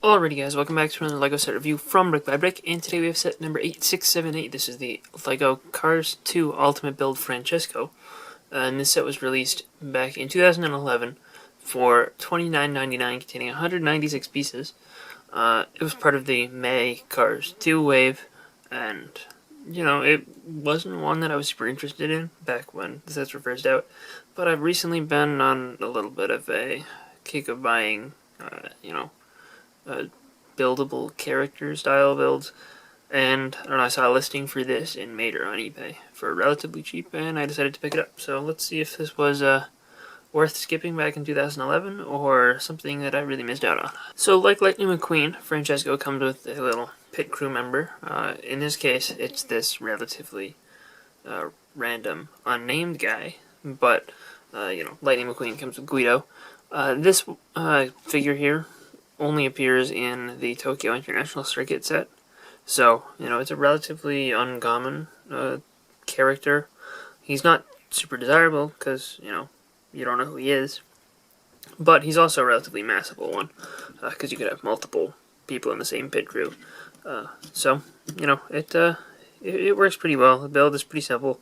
Alrighty guys, welcome back to another LEGO set review from BrickByBrick, and today we have set number 8678. This is the LEGO Cars 2 Ultimate Build Francesco, and this set was released back in 2011 for $29.99, containing 196 pieces. It was part of the May Cars 2 wave, and, you know, it wasn't one that I was super interested in back when the sets were first out, but I've recently been on a little bit of a kick of buying, buildable character style builds, and I don't know, I saw a listing for this in Mater on eBay for relatively cheap, and I decided to pick it up. So let's see if this was worth skipping back in 2011 or something that I really missed out on. So like Lightning McQueen, Francesco comes with a little pit crew member. In this case, it's this relatively random unnamed guy, but Lightning McQueen comes with Guido. This figure here only appears in the Tokyo International Circuit set, so it's a relatively uncommon character. He's not super desirable because you don't know who he is, but he's also a relatively massive one because you could have multiple people in the same pit crew. So it works pretty well. The build is pretty simple.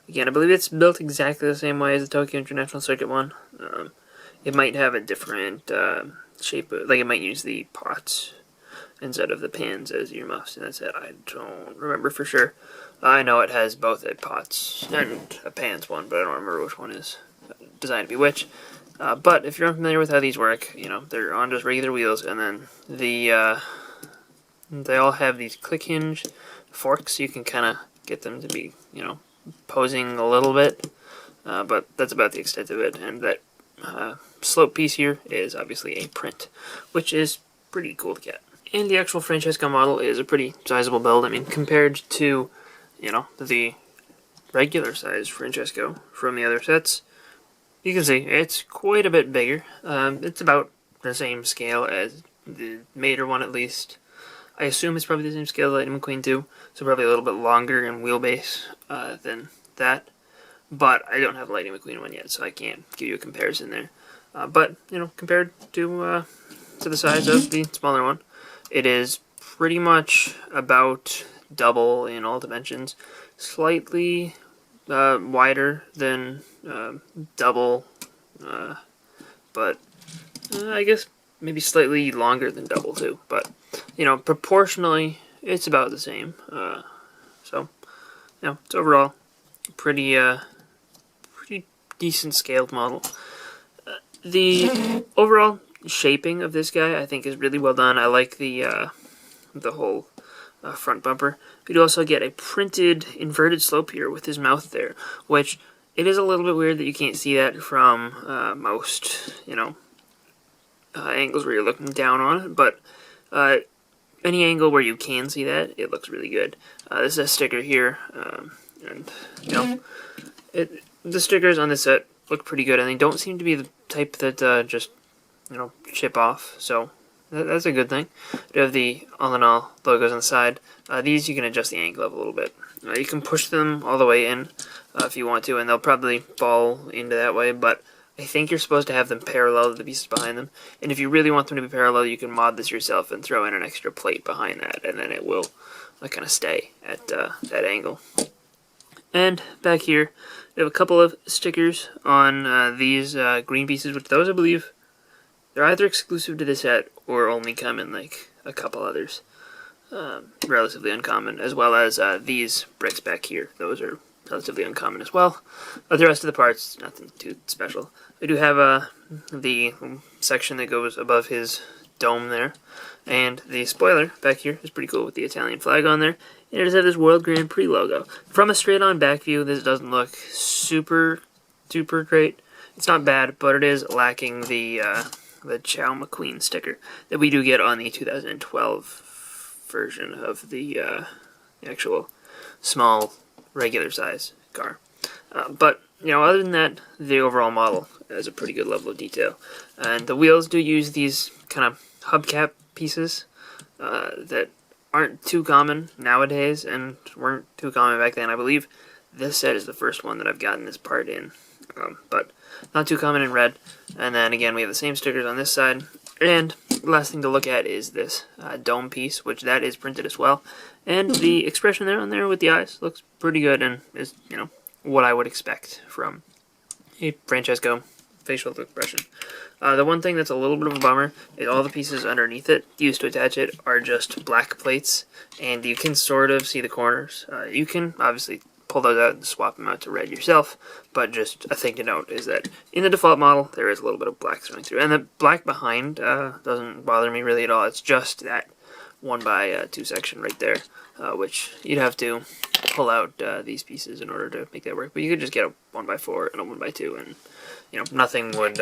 Again, I believe it's built exactly the same way as the Tokyo International Circuit one. It might have a different shape, like it might use the pots instead of the pans as earmuffs, and that's it. I don't remember for sure. I know it has both a pots and a pans one, but I don't remember which one is designed to be which. But if you're unfamiliar with how these work, they're on just regular wheels, and then they all have these click hinge forks, so you can kind of get them to be, posing a little bit, but that's about the extent of it. And that slope piece here is obviously a print, which is pretty cool to get. And the actual Francesco model is a pretty sizable build. I mean, compared to, the regular size Francesco from the other sets, you can see it's quite a bit bigger. It's about the same scale as the Mater one, at least. I assume it's probably the same scale as Lightning McQueen 2, so probably a little bit longer in wheelbase than that. But I don't have a Lightning McQueen one yet, so I can't give you a comparison there. But compared to the size of the smaller one, it is pretty much about double in all dimensions. Slightly wider than double, but I guess maybe slightly longer than double too. But proportionally, it's about the same. So it's overall pretty decent scaled model. The overall shaping of this guy, I think, is really well done. I like the whole front bumper. We do also get a printed inverted slope here with his mouth there, which it is a little bit weird that you can't see that from most angles where you're looking down on it, but any angle where you can see that, it looks really good. This is a sticker here, and the stickers on this set look pretty good, and they don't seem to be the type that just chip off, so that's a good thing. You have the all in all logos on the side. These you can adjust the angle of a little bit. You can push them all the way in if you want to, and they'll probably fall into that way, but I think you're supposed to have them parallel to the pieces behind them, and if you really want them to be parallel, you can mod this yourself and throw in an extra plate behind that, and then it will kind of stay at that angle. And back here, we have a couple of stickers on these green pieces, which those I believe they're either exclusive to this set or only come in like a couple others. Relatively uncommon, as well as these bricks back here. Those are relatively uncommon as well. But the rest of the parts, nothing too special. We do have the section that goes above his dome there, and the spoiler back here is pretty cool with the Italian flag on there. And it does have this World Grand Prix logo. From a straight-on back view, this doesn't look super great. It's not bad, but it is lacking the Chow McQueen sticker that we do get on the 2012 version of the actual small regular size car. But other than that, the overall model has a pretty good level of detail, and the wheels do use these kind of hubcap pieces that aren't too common nowadays and weren't too common back then. I believe this set is the first one that I've gotten this part in, but not too common in red. And then again, we have the same stickers on this side And last thing to look at is this dome piece, which that is printed as well. And the expression there on there with the eyes looks pretty good and is, what I would expect from a Francesco facial expression. The one thing that's a little bit of a bummer is all the pieces underneath it, used to attach it, are just black plates, and you can sort of see the corners. You can obviously pull those out and swap them out to red yourself, but just a thing to note is that in the default model, there is a little bit of black showing through. And the black behind doesn't bother me really at all. It's just that 1x2 section right there, which you'd have to pull out these pieces in order to make that work. But you could just get a 1x4 and a 1x2, and nothing would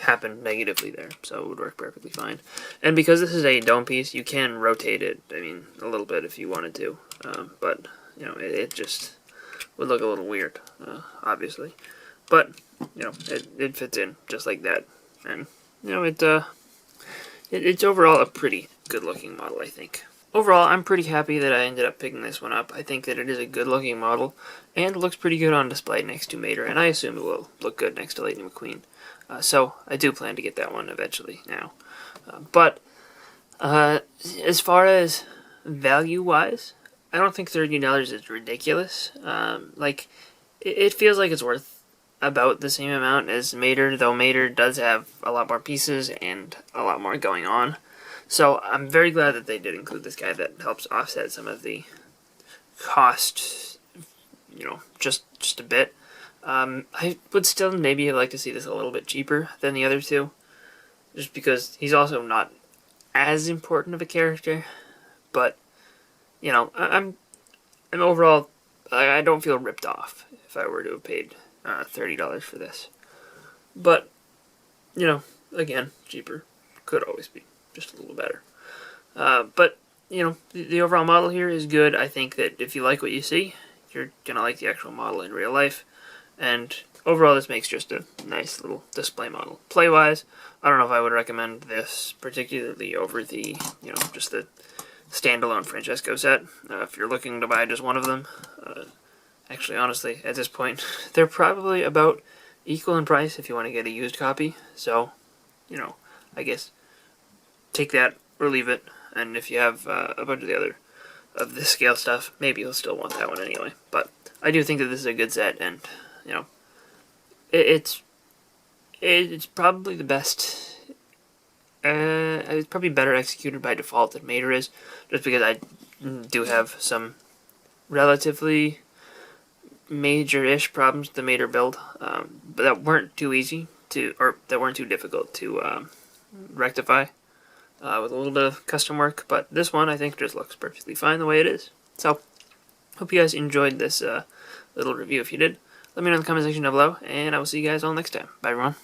happen negatively there, so it would work perfectly fine. And because this is a dome piece, you can rotate it, a little bit if you wanted to, but it just would look a little weird, obviously. But it fits in just like that, and it's overall a pretty good-looking model, I think. Overall, I'm pretty happy that I ended up picking this one up. I think that it is a good-looking model, and it looks pretty good on display next to Mater, and I assume it will look good next to Lightning McQueen. So I do plan to get that one eventually now. But as far as value-wise, I don't think $30 is ridiculous. It feels like it's worth about the same amount as Mater, though Mater does have a lot more pieces and a lot more going on. So I'm very glad that they did include this guy. That helps offset some of the cost, just a bit. I would still maybe like to see this a little bit cheaper than the other two, just because he's also not as important of a character. But I'm overall, I don't feel ripped off if I were to have paid $30 for this. But again, cheaper could always be just a little better. But the overall model here is good. I think that if you like what you see, you're gonna like the actual model in real life. And overall, this makes just a nice little display model. Play-wise, I don't know if I would recommend this particularly over the, just the standalone Francesco set. If you're looking to buy just one of them, actually, honestly, at this point, they're probably about equal in price if you want to get a used copy. So, I guess take that or leave it. And if you have a bunch of the other of this scale stuff, maybe you'll still want that one anyway. But I do think that this is a good set, and it's probably the best. It's probably better executed by default than Mater is, just because I do have some relatively major-ish problems with the Mater build, but that weren't too easy to, or that weren't too difficult to rectify with a little bit of custom work. But this one, I think, just looks perfectly fine the way it is. So, hope you guys enjoyed this little review. If you did, let me know in the comment section down below, and I will see you guys all next time. Bye, everyone.